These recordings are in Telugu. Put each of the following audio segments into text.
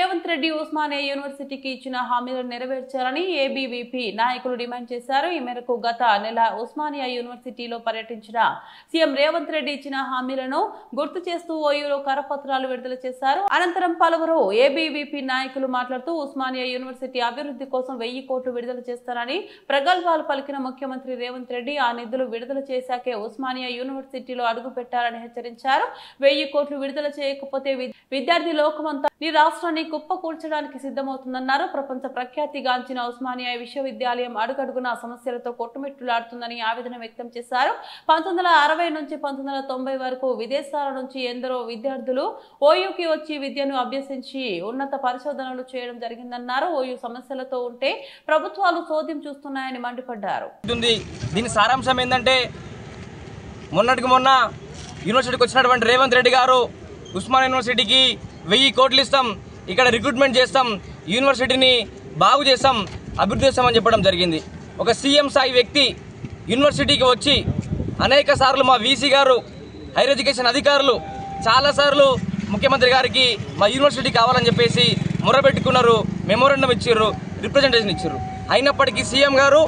రేవంత్ రెడ్డి ఉస్మానియా యూనివర్సిటీకి ఇచ్చిన హామీలను నెరవేర్చాలని ఏబీవీపీ నాయకులు డిమాండ్ చేశారు. ఈ మేరకు గత నెల ఉస్మానియా యూనివర్సిటీలో పర్యటించిన సీఎం రేవంత్ రెడ్డి ఇచ్చిన హామీలను గుర్తు చేస్తూ ఓయూలో కరపత్రాలు విడుదల చేశారు. అనంతరం పలువురు ఏబీవీపీ నాయకులు మాట్లాడుతూ ఉస్మానియా యూనివర్సిటీ అభివృద్ధి కోసం 1000 కోట్లు విడుదల చేస్తారని ప్రగల్భాలు పలికిన ముఖ్యమంత్రి రేవంత్ రెడ్డి ఆ నిధులు విడుదల చేశాకే ఉస్మానియా యూనివర్సిటీలో అడుగు పెట్టారని హెచ్చరించారు. 1000 కోట్లు విడుదల చేయకపోతే విద్యార్థి లోకమంతా నీ రాష్ట్రాన్ని కుప్పకూల్చడానికి సిద్ధమవుతుందన్నారు. ప్రపంచ ప్రఖ్యాతిగాంచిన ఉస్మానియా విశ్వవిద్యాలయం అడుగడుగున సమస్యలతో కొట్టుమిట్టులాడుతుందని ఆవేదన వ్యక్తం చేశారు. 1960 నుంచి 1990 వరకు విదేశాల నుంచి ఎందరో విద్యార్థులు ఓయూకి వచ్చి విద్యను అభ్యసించి ఉన్నత పరిశోధనలు చేయడం జరిగిందన్నారు. ఓయూ సమస్యలతో ఉంటే ప్రభుత్వాలు చోద్యం చూస్తున్నాయని మండిపడ్డారు. దీని సారాంశం ఏంటంటే మొన్నటికి మొన్న యూనివర్సిటీకి వచ్చినటువంటి రేవంత్ రెడ్డి గారు ఉస్మానియా యూనివర్సిటీకి 1000 కోట్లు ఇస్తాం, ఇక్కడ రిక్రూట్మెంట్ చేస్తాం, యూనివర్సిటీని బాగు చేస్తాం, అభివృద్ధి చేస్తామని చెప్పడం జరిగింది. ఒక సీఎం స్థాయి వ్యక్తి యూనివర్సిటీకి వచ్చి అనేక సార్లు మా వీసీ గారు, హైయర్ ఎడ్యుకేషన్ అధికారులు చాలాసార్లు ముఖ్యమంత్రి గారికి మా యూనివర్సిటీ కావాలని చెప్పేసి మొరబెట్టుకున్నారు, మెమోరాండం ఇచ్చారు, రిప్రజెంటేషన్ ఇచ్చారు. అయినప్పటికీ సీఎం గారు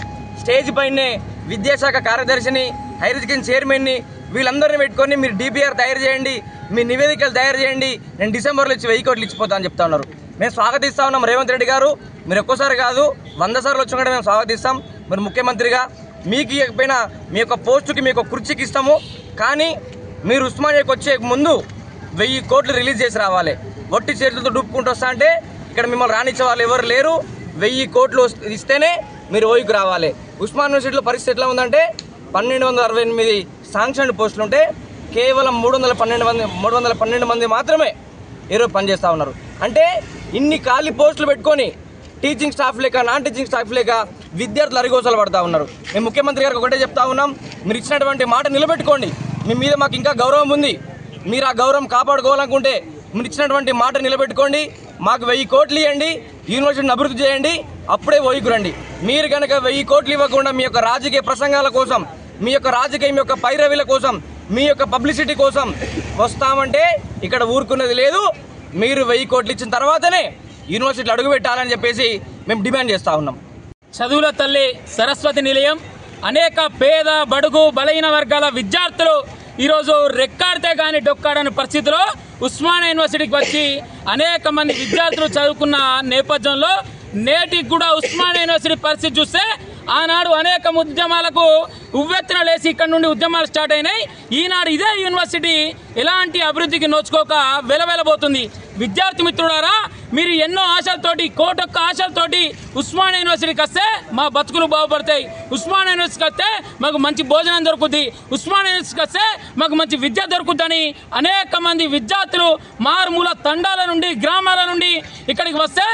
స్టేజ్ పైనే విద్యాశాఖ కార్యదర్శిని, హైయర్ ఎడ్యుకేషన్ చైర్మన్ని వీళ్ళందరినీ పెట్టుకొని మీరు డిపిఆర్ తయారు చేయండి, మీ నివేదికలు తయారు చేయండి, నేను డిసెంబర్లో ఇచ్చి 1000 కోట్లు ఇచ్చిపోతా అని చెప్తా ఉన్నారు. మేము స్వాగతిస్తా ఉన్నాం రేవంత్ రెడ్డి గారు, మీరు ఒక్కోసారి కాదు 100 సార్లు వచ్చిన కూడా మేము స్వాగతిస్తాం. మీరు ముఖ్యమంత్రిగా మీకు ఇవ్వకపోయినా మీ యొక్క పోస్టుకి మీ యొక్క కుర్చీకి ఇస్తాము, కానీ మీరు ఉస్మానియాకి వచ్చే ముందు 1000 కోట్లు రిలీజ్ చేసి రావాలి. ఒట్టి చేతులతో డూపుకుంటూ వస్తా అంటే ఇక్కడ మిమ్మల్ని రానిచ్చే వాళ్ళు ఎవరు లేరు. 1000 కోట్లు ఇస్తేనే మీరు ఓయూకి రావాలి. ఉస్మానియా యూనివర్సిటీలో పరిస్థితి ఎట్లా ఉందంటే 1268 శాంక్షన్ పోస్టులు ఉంటే కేవలం 312 మంది మాత్రమే ఈరోజు పనిచేస్తూ ఉన్నారు. అంటే ఇన్ని ఖాళీ పోస్టులు పెట్టుకొని టీచింగ్ స్టాఫ్ లేక, నాన్ టీచింగ్ స్టాఫ్ లేక విద్యార్థులు అరిగోసలు పడుతూ ఉన్నారు. మేము ముఖ్యమంత్రి గారికి ఒకటే చెప్తా ఉన్నాం, మీరు ఇచ్చినటువంటి మాట నిలబెట్టుకోండి. మీ మీద మాకు ఇంకా గౌరవం ఉంది, మీరు ఆ గౌరవం కాపాడుకోవాలనుకుంటే మీరు ఇచ్చినటువంటి మాట నిలబెట్టుకోండి. మాకు 1000 కోట్లు ఇవ్వండి, యూనివర్సిటీని అభివృద్ధి చేయండి, అప్పుడే ఓయూకి రండి. మీరు కనుక 1000 కోట్లు ఇవ్వకుండా మీ యొక్క రాజకీయ ప్రసంగాల కోసం, మీ యొక్క రాజకీయం యొక్క పైరవీల కోసం, మీ యొక్క పబ్లిసిటీ కోసం వస్తామంటే ఇక్కడ ఊరుకున్నది లేదు. మీరు 1000 కోట్లు ఇచ్చిన తర్వాతనే యూనివర్సిటీలో అడుగు పెట్టాలని చెప్పేసి మేము డిమాండ్ చేస్తూ ఉన్నాం. చదువుల తల్లి సరస్వతి నిలయం అనేక పేద, బడుగు, బలహీన వర్గాల విద్యార్థులు ఈరోజు రెక్కాడితే కానీ డొక్కాడని పరిస్థితిలో ఉస్మానియా యూనివర్సిటీకి వచ్చి అనేక మంది విద్యార్థులు చదువుకున్న నేపథ్యంలో నేటికి కూడా ఉస్మానియా యూనివర్సిటీ పరిస్థితి చూస్తే ఆనాడు అనేక ఉద్యమాలకు ఉవ్వెత్తున లేసి ఇక్కడ నుండి ఉద్యమాలు స్టార్ట్ అయినాయి. ఈనాడు ఇదే యూనివర్సిటీ ఎలాంటి అభివృద్ధికి నోచుకోక వెలవెలబోతుంది. విద్యార్థి మిత్రులారా, మీరు ఎన్నో ఆశలతోటి, కోటొక్క ఆశలతోటి ఉస్మానియా యూనివర్సిటీకి వస్తే మా బతుకులు బాగుపడతాయి, ఉస్మానియా యూనివర్సిటీకి వస్తే మాకు మంచి భోజనం దొరుకుతుంది, ఉస్మానియా యూనివర్సిటీకి వస్తే మాకు మంచి విద్య దొరుకుతుందని అనేక మంది విద్యార్థులు మారుమూల తండాల నుండి, గ్రామాల నుండి ఇక్కడికి వస్తే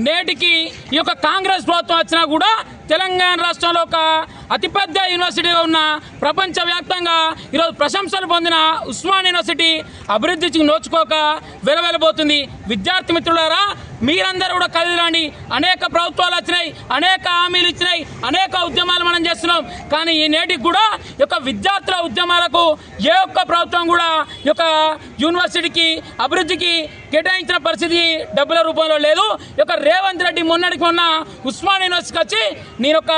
నేటికి ఈ యొక్క కాంగ్రెస్ ప్రభుత్వం వచ్చినా కూడా తెలంగాణ రాష్ట్రంలో ఒక అతిపెద్ద యూనివర్సిటీగా ఉన్న, ప్రపంచవ్యాప్తంగా ఈరోజు ప్రశంసలు పొందిన ఉస్మానియా యూనివర్సిటీ అభివృద్ధికి నోచుకోక వెలవెలబోతుంది. విద్యార్థి మిత్రులారా, మీరందరూ కూడా కదిలిరండి. అనేక ప్రభుత్వాలు వచ్చినాయి, అనేక హామీలు ఇచ్చినాయి, అనేక ఉద్యమాలు మనం చేస్తున్నాం. కానీ ఈ నేటికి కూడా ఈ యొక్క విద్యార్థుల ఉద్యమాలకు ఏ ఒక్క ప్రభుత్వం కూడా ఈ యొక్క యూనివర్సిటీకి అభివృద్ధికి కేటాయించిన పరిస్థితి డబ్బుల రూపంలో లేదు. ఈ యొక్క రేవంత్ రెడ్డి మొన్నటికి మొన్న ఉస్మానియా యూనివర్సిటీకి వచ్చి నేను ఒక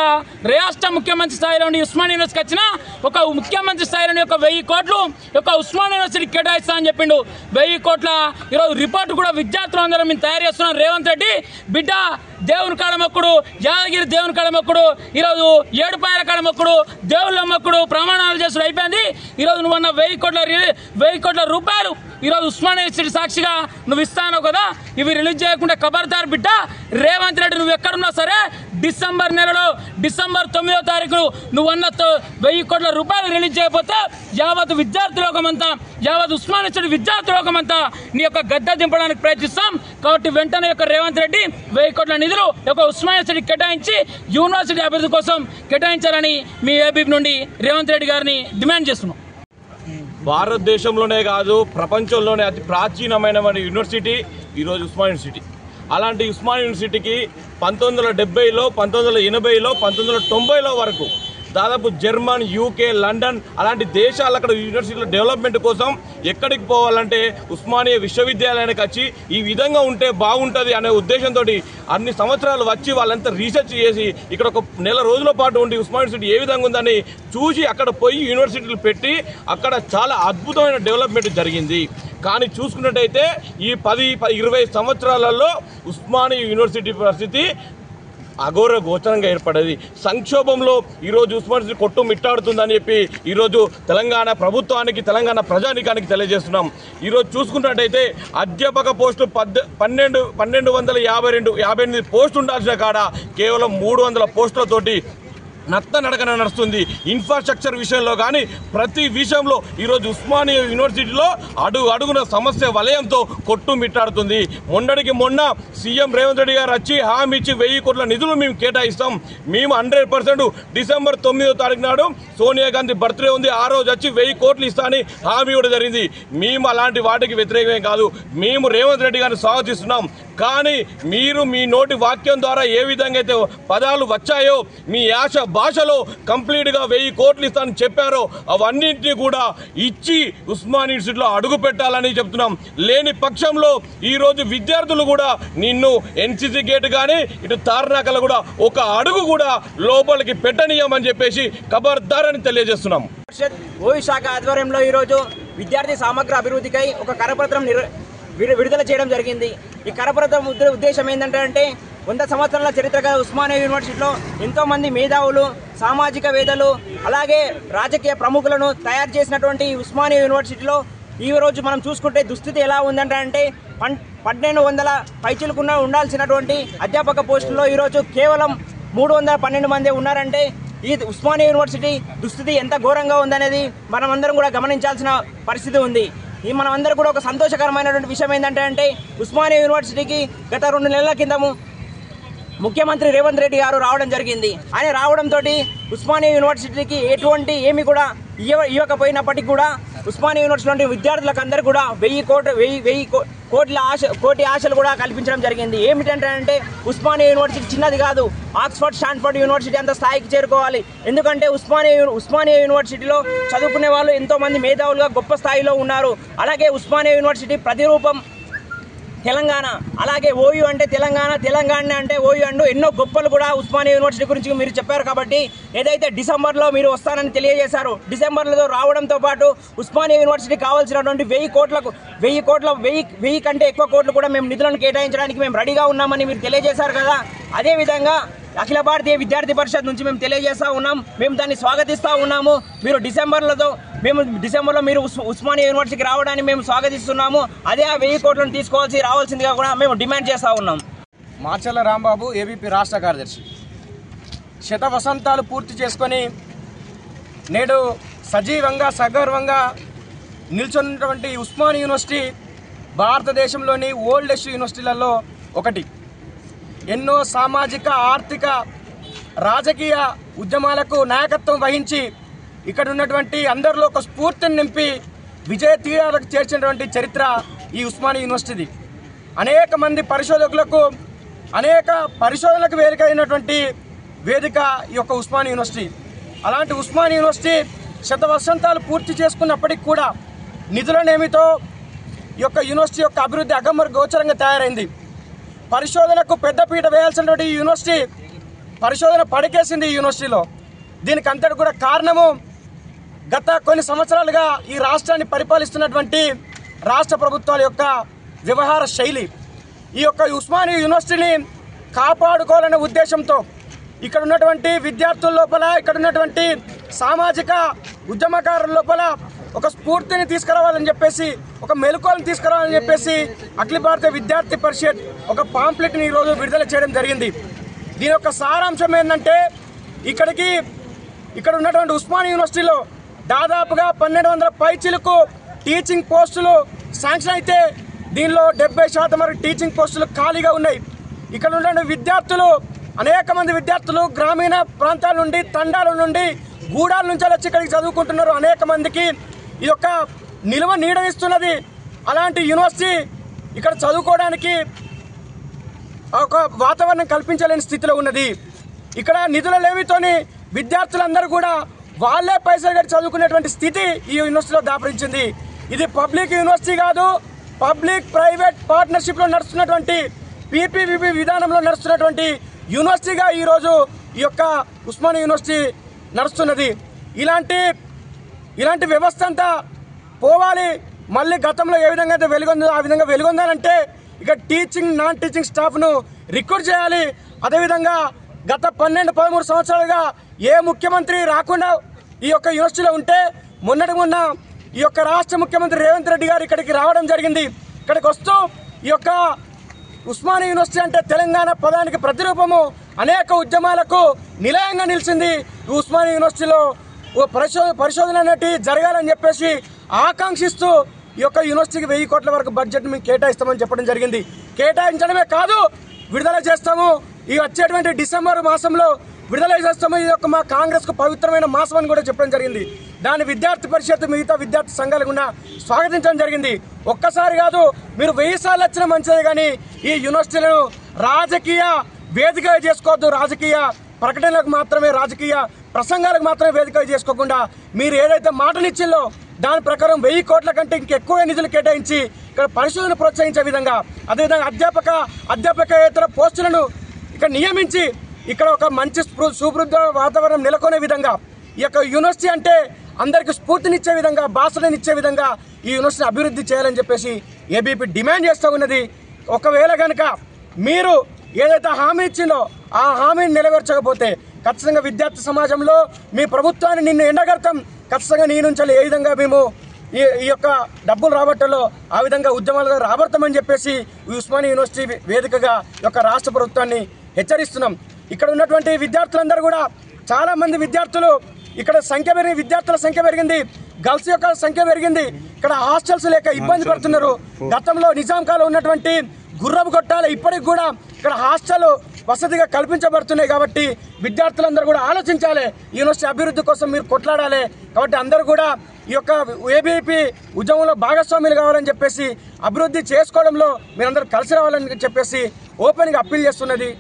రాష్ట్ర ముఖ్యమంత్రి స్థాయిలో ఉస్మానియా యూనివర్సిటీకి వచ్చిన ఒక ముఖ్యమంత్రి స్థాయిలోని ఒక 1000 కోట్లు ఒక ఉస్మానియా యూనివర్సిటీకి కేటాయిస్తామని చెప్పిండు. 1000 కోట్ల ఈరోజు రిపోర్టు కూడా విద్యార్థులు అందరం మేము తయారు చేస్తున్నాం. రేవంత్ రెడ్డి బిడ్డ దేవుని కాడ మొక్కుడు, యాదగిరి దేవుని కాడ మొక్కుడు, ఈరోజు ఏడుపాయల కాడ మొక్కుడు, దేవుళ్ళ మొక్కుడు, ప్రమాణాలు చేసుడు అయిపోయింది. ఈరోజు నువ్వు అన్న 1000 కోట్ల రూపాయలు ఈరోజు ఉస్మానియా యూనివర్సిటీ సాక్షిగా నువ్వు ఇస్తాను కదా, ఇవి రిలీజ్ చేయకుండా ఖబర్దార్ బిడ్డ. రేవంత్ రెడ్డి నువ్వు ఎక్కడున్నా సరే డిసెంబర్ నెలలో, డిసెంబర్ 9వ తారీఖు నువ్వు అన్న 1000 కోట్ల రూపాయలు రిలీజ్ చేయకపోతే యావత్ విద్యార్థి లోకమంతా, యావత్ ఉస్మానియా యూనివర్సిటీ విద్యార్థి లోకమంతా నీ యొక్క గద్ద దింపడానికి ప్రయత్నిస్తాం. కాబట్టి వెంటనే యొక్క రేవంత్ రెడ్డి 1000 కోట్ల నిధులు ఒక ఉస్మానియా యూనివర్సిటీకి కేటాయించి యూనివర్సిటీ అభివృద్ధి కోసం కేటాయించాలని మీ ఏబీ నుండి రేవంత్ రెడ్డి గారిని డిమాండ్ చేస్తున్నాం. భారతదేశంలోనే కాదు ప్రపంచంలోనే అతి ప్రాచీనమైన యూనివర్సిటీ ఈరోజు ఉస్మానియా యూనివర్సిటీ. అలాంటి ఉస్మానియా యూనివర్సిటీకి 1970లో, 1980లో, 1990లో వరకు దాదాపు జర్మన్, యూకే, లండన్ అలాంటి దేశాలు అక్కడ యూనివర్సిటీల డెవలప్మెంట్ కోసం ఎక్కడికి పోవాలంటే ఉస్మానియా విశ్వవిద్యాలయానికి వచ్చి ఈ విధంగా ఉంటే బాగుంటుంది అనే ఉద్దేశంతో అన్ని సంవత్సరాలు వచ్చి వాళ్ళంతా రీసెర్చ్ చేసి ఇక్కడ ఒక నెల రోజుల పాటు ఉండి ఉస్మానియా యూనివర్సిటీ ఏ విధంగా ఉందని చూసి అక్కడ పోయి యూనివర్సిటీలు పెట్టి అక్కడ చాలా అద్భుతమైన డెవలప్మెంట్ జరిగింది. కానీ చూసుకున్నట్టయితే ఈ 10-20 సంవత్సరాలలో ఉస్మానియా యూనివర్సిటీ పరిస్థితి అఘోర గోచరంగా ఏర్పడేది. సంక్షోభంలో ఈరోజు ఉస్మానియా కొట్టు మిట్టాడుతుందని చెప్పి ఈరోజు తెలంగాణ ప్రభుత్వానికి, తెలంగాణ ప్రజానికానికి తెలియజేస్తున్నాం. ఈరోజు చూసుకున్నట్టయితే అధ్యాపక పోస్టులు 1258 పోస్టులు ఉండాల్సిన కాడ కేవలం 300 పోస్టులతోటి నడకన నడుస్తుంది. ఇన్ఫ్రాస్ట్రక్చర్ విషయంలో కానీ ప్రతి విషయంలో ఈరోజు ఉస్మానియా యూనివర్సిటీలో అడుగున సమస్య వలయంతో కొట్టుమిట్టాడుతుంది. మొన్నటికి మొన్న సీఎం రేవంత్ రెడ్డి గారు వచ్చి హామీ ఇచ్చి 1000 కోట్ల నిధులు మేము కేటాయిస్తాం, మేము 100% డిసెంబర్ 9వ తారీఖు నాడు సోనియా గాంధీ బర్త్డే ఉంది, ఆ రోజు వచ్చి 1000 కోట్లు ఇస్తా అని హామీ కూడా జరిగింది. మేము అలాంటి వాటికి వ్యతిరేకమే కాదు, మేము రేవంత్ రెడ్డి గారిని స్వాగతిస్తున్నాం. కానీ మీరు మీ నోటి వాక్యం ద్వారా ఏ విధంగా అయితే పదాలు వచ్చాయో, మీ యాస భాషలో కంప్లీట్గా 1000 కోట్లు ఇస్తానని చెప్పారో అవన్నింటినీ కూడా ఇచ్చి ఉస్మానియా యూనివర్సిటీలో అడుగు పెట్టాలని చెప్తున్నాం. లేని పక్షంలో ఈరోజు విద్యార్థులు కూడా నిన్ను ఎన్సీసీ గేట్ కానీ ఇటు తార్నాకలు కూడా ఒక అడుగు కూడా లోపలికి పెట్టనీయమని చెప్పేసి ఖబర్దారని తెలియజేస్తున్నాం. ఓయూ శాఖ ఆధ్వర్యంలో ఈరోజు విద్యార్థి సమగ్ర అభివృద్ధికై ఒక కరపత్రం విడుదల చేయడం జరిగింది. ఈ కరపత్రం ఉద్దేశం ఏంటంటే 100 సంవత్సరాల చరిత్ర గల ఉస్మానియా యూనివర్సిటీలో ఎంతోమంది మేధావులు, సామాజిక వేత్తలు, అలాగే రాజకీయ ప్రముఖులను తయారు చేసినటువంటి ఉస్మానియా యూనివర్సిటీలో ఈరోజు మనం చూసుకుంటే దుస్థితి ఎలా ఉందంటే 1200 పైచిలుకున్న ఉండాల్సినటువంటి అధ్యాపక పోస్టుల్లో ఈరోజు కేవలం 312 మంది ఉన్నారంటే ఈ ఉస్మానియా యూనివర్సిటీ దుస్థితి ఎంత ఘోరంగా ఉందనేది మనమందరం కూడా గమనించాల్సిన పరిస్థితి ఉంది. ఈ మనమందరం కూడా ఒక సంతోషకరమైనటువంటి విషయం ఏంటంటే ఉస్మానియా యూనివర్సిటీకి గత 2 నెలల కిందము ముఖ్యమంత్రి రేవంత్ రెడ్డి గారు రావడం జరిగింది. ఆయన రావడంతో ఉస్మానియా యూనివర్సిటీకి ఏమి కూడా ఇవ్వకపోయినప్పటికీ కూడా ఉస్మానియా యూనివర్సిటీ విద్యార్థులకు అందరూ కూడా 1000 కోట్ల ఆశలు కూడా కల్పించడం జరిగింది. ఏమిటంటే ఉస్మానియా యూనివర్సిటీ చిన్నది కాదు, ఆక్స్ఫర్డ్, స్టాన్ఫర్డ్ యూనివర్సిటీ అంత స్థాయికి చేరుకోవాలి. ఎందుకంటే ఉస్మానియా యూనివర్సిటీలో చదువుకునే వాళ్ళు ఎంతోమంది మేధావులుగా గొప్ప స్థాయిలో ఉన్నారు. అలాగే ఉస్మానియా యూనివర్సిటీ ప్రతిరూపం తెలంగాణ, అలాగే ఓయూ అంటే తెలంగాణ అంటే ఓయూ అంటూ ఎన్నో గొప్పలు కూడా ఉస్మానియా యూనివర్సిటీ గురించి మీరు చెప్పారు. కాబట్టి ఏదైతే డిసెంబర్లో మీరు వస్తానని తెలియజేశారు, డిసెంబర్లో రావడంతో పాటు ఉస్మానియా యూనివర్సిటీ కావాల్సినటువంటి 1000 కంటే ఎక్కువ కోట్లు కూడా మేము నిధులను కేటాయించడానికి మేము రెడీగా ఉన్నామని మీరు తెలియజేశారు కదా. అదేవిధంగా అఖిల భారతీయ విద్యార్థి పరిషత్ నుంచి మేము తెలియజేస్తూ ఉన్నాం, మేము దాన్ని స్వాగతిస్తూ ఉన్నాము. మీరు డిసెంబర్లో మీరు ఉస్మానియా యూనివర్సిటీకి రావడాన్ని మేము స్వాగతిస్తున్నాము. అదే ఆ 1000 కోట్లను రావాల్సిందిగా కూడా మేము డిమాండ్ చేస్తూ ఉన్నాం. మార్చల్ల రాంబాబు, ఏబీపీ రాష్ట్ర కార్యదర్శి. శత వసంతాలు పూర్తి చేసుకొని నేడు సజీవంగా సగర్వంగా నిల్చున్నటువంటి ఉస్మానియా యూనివర్సిటీ భారతదేశంలోని ఓల్డెస్ట్ యూనివర్సిటీలలో ఒకటి. ఎన్నో సామాజిక, ఆర్థిక, రాజకీయ ఉద్యమాలకు నాయకత్వం వహించి ఇక్కడ ఉన్నటువంటి అందరిలో ఒక స్ఫూర్తిని నింపి విజయ తీరాలకు చేర్చినటువంటి చరిత్ర ఈ ఉస్మానియా యూనివర్సిటీది. అనేక మంది పరిశోధనలకు వేదికైనటువంటి వేదిక ఈ యొక్క ఉస్మానియా యూనివర్సిటీ. అలాంటి ఉస్మానియా యూనివర్సిటీ శత వసంతాలు పూర్తి చేసుకున్నప్పటికీ కూడా నిధులనేమితో ఈ యొక్క యూనివర్సిటీ యొక్క అభివృద్ధి అగమర గోచరంగా తయారైంది. పరిశోధనకు పెద్దపీట వేయాల్సినటువంటి ఈ యూనివర్సిటీ పరిశోధన పడికేసింది ఈ యూనివర్సిటీలో. దీనికి అంతటి కూడా కారణము గత కొన్ని సంవత్సరాలుగా ఈ రాష్ట్రాన్ని పరిపాలిస్తున్నటువంటి రాష్ట్ర ప్రభుత్వాల యొక్క వ్యవహార శైలి. ఈ యొక్క ఉస్మానియా యూనివర్సిటీని కాపాడుకోవాలనే ఉద్దేశంతో ఇక్కడ ఉన్నటువంటి విద్యార్థుల లోపల, ఇక్కడ ఉన్నటువంటి సామాజిక ఉద్యమకారుల లోపల ఒక స్ఫూర్తిని తీసుకురావాలని చెప్పేసి, ఒక మెలకువలను తీసుకురావాలని చెప్పేసి అఖిల భారతీయ విద్యార్థి పరిషత్ ఒక పాంప్లెట్ని ఈరోజు విడుదల చేయడం జరిగింది. దీని యొక్క సారాంశం ఏంటంటే ఇక్కడ ఉన్నటువంటి ఉస్మానియా యూనివర్సిటీలో దాదాపుగా 1200 పైచిలకు టీచింగ్ పోస్టులు శాంక్షన్ అయితే దీనిలో 70% వరకు టీచింగ్ పోస్టులు ఖాళీగా ఉన్నాయి. ఇక్కడ ఉన్నటువంటి విద్యార్థులు, అనేక మంది విద్యార్థులు గ్రామీణ ప్రాంతాల నుండి, తండాల నుండి, గూడాల నుంచి వచ్చి ఇక్కడికి చదువుకుంటున్నారు. అనేక మందికి ఈ యొక్క నిల్వ నీడనిస్తున్నది. అలాంటి యూనివర్సిటీ ఇక్కడ చదువుకోవడానికి ఒక వాతావరణం కల్పించలేని స్థితిలో ఉన్నది. ఇక్కడ నిధుల లేమితోని విద్యార్థులందరూ కూడా వాళ్ళే పైసలు కట్టి చదువుకునేటువంటి స్థితి ఈ యూనివర్సిటీలో దాపరించింది. ఇది పబ్లిక్ యూనివర్సిటీ కాదు, పబ్లిక్ ప్రైవేట్ పార్ట్నర్షిప్లో నడుస్తున్నటువంటి పీపీపీపీ విధానంలో నడుస్తున్నటువంటి యూనివర్సిటీగా ఈరోజు ఈ యొక్క ఉస్మానియా యూనివర్సిటీ నడుస్తున్నది. ఇలాంటి వ్యవస్థ అంతా పోవాలి. మళ్ళీ గతంలో ఏ విధంగా అయితే వెలుగొందో ఆ విధంగా వెలుగొందాలంటే ఇక టీచింగ్ నాన్ టీచింగ్ స్టాఫ్ను రిక్రూట్ చేయాలి. అదేవిధంగా గత 12-13 సంవత్సరాలుగా ఏ ముఖ్యమంత్రి రాకుండా ఈ యొక్క యూనివర్సిటీలో ఉంటే మొన్న ఈ యొక్క రాష్ట్ర ముఖ్యమంత్రి రేవంత్ రెడ్డి గారు ఇక్కడికి రావడం జరిగింది. ఇక్కడికి వస్తూ ఈ యొక్క ఉస్మానియా యూనివర్సిటీ అంటే తెలంగాణ పదానికి ప్రతిరూపము, అనేక ఉద్యమాలకు నిలయంగా నిలిచింది. ఉస్మానియా యూనివర్సిటీలో పరిశోధన అనేటి జరగాలని చెప్పేసి ఆకాంక్షిస్తూ ఈ యొక్క యూనివర్సిటీకి 1000 కోట్ల వరకు బడ్జెట్ మేము కేటాయిస్తామని చెప్పడం జరిగింది. కేటాయించడమే కాదు, విడుదల చేస్తాము. ఈ వచ్చేటువంటి డిసెంబర్ మాసంలో విడుదల చేస్తాము. ఇది ఒక మా కాంగ్రెస్కు పవిత్రమైన మాసం అని కూడా చెప్పడం జరిగింది. దాని విద్యార్థి పరిషత్ మిగతా విద్యార్థి సంఘాలు కూడా స్వాగతించడం జరిగింది. ఒక్కసారి కాదు, మీరు 1000 సార్లు వచ్చినా మంచిదే, కానీ ఈ యూనివర్సిటీలను రాజకీయ వేదిక చేసుకోవద్దు. రాజకీయ ప్రకటనలకు మాత్రమే, రాజకీయ ప్రసంగాలకు మాత్రమే వేదిక చేసుకోకుండా మీరు ఏదైతే మాటనిచ్చిందో దాని ప్రకారం 1000 కోట్ల కంటే ఇంకెక్కువ నిధులు కేటాయించి ఇక్కడ పరిశోధన ప్రోత్సహించే విధంగా, అదేవిధంగా అధ్యాపకేతర పోస్టులను ఇక్కడ నియమించి ఇక్కడ ఒక మంచి సుభృద్ధ వాతావరణం నెలకొనే విధంగా ఈ యొక్క యూనివర్సిటీ అంటే అందరికీ స్ఫూర్తినిచ్చే విధంగా, భాషలనిచ్చే విధంగా ఈ యూనివర్సిటీని అభివృద్ధి చేయాలని చెప్పేసి ఏబీపీ డిమాండ్ చేస్తూ ఉన్నది. ఒకవేళ కనుక మీరు ఏదైతే హామీ ఇచ్చిందో ఆ హామీని నెరవేర్చకపోతే ఖచ్చితంగా విద్యార్థి సమాజంలో మీ ప్రభుత్వాన్ని నిన్ను ఎండగడతాం. ఖచ్చితంగా నీ నుంచి ఏ విధంగా మేము ఈ యొక్క డబ్బులు రాబట్టలో ఆ విధంగా ఉద్యమాలుగా రాబడతామని చెప్పేసి ఉస్మానియా యూనివర్సిటీ వేదికగా ఈ యొక్క రాష్ట్ర ప్రభుత్వాన్ని హెచ్చరిస్తున్నాం. ఇక్కడ ఉన్నటువంటి విద్యార్థులందరూ కూడా చాలా మంది విద్యార్థులు ఇక్కడ విద్యార్థుల సంఖ్య పెరిగింది, గర్ల్స్ యొక్క సంఖ్య పెరిగింది. ఇక్కడ హాస్టల్స్ లేక ఇబ్బంది పడుతున్నారు. గతంలో నిజాం కాలం ఉన్నటువంటి గుర్రపు కొట్టాలి ఇప్పటికి కూడా ఇక్కడ హాస్టల్ వసతిగా కల్పించబడుతున్నాయి. కాబట్టి విద్యార్థులందరూ కూడా ఆలోచించాలి, యూనివర్సిటీ అభివృద్ధి కోసం మీరు కొట్లాడాలి. కాబట్టి అందరూ కూడా ఈ యొక్క ఏబీపీ ఉద్యమంలో భాగస్వాములు కావాలని చెప్పేసి, అభివృద్ధి చేసుకోవడంలో మీరందరూ కలిసి రావాలని చెప్పేసి ఓపెన్గా అప్పీల్ చేస్తున్నది.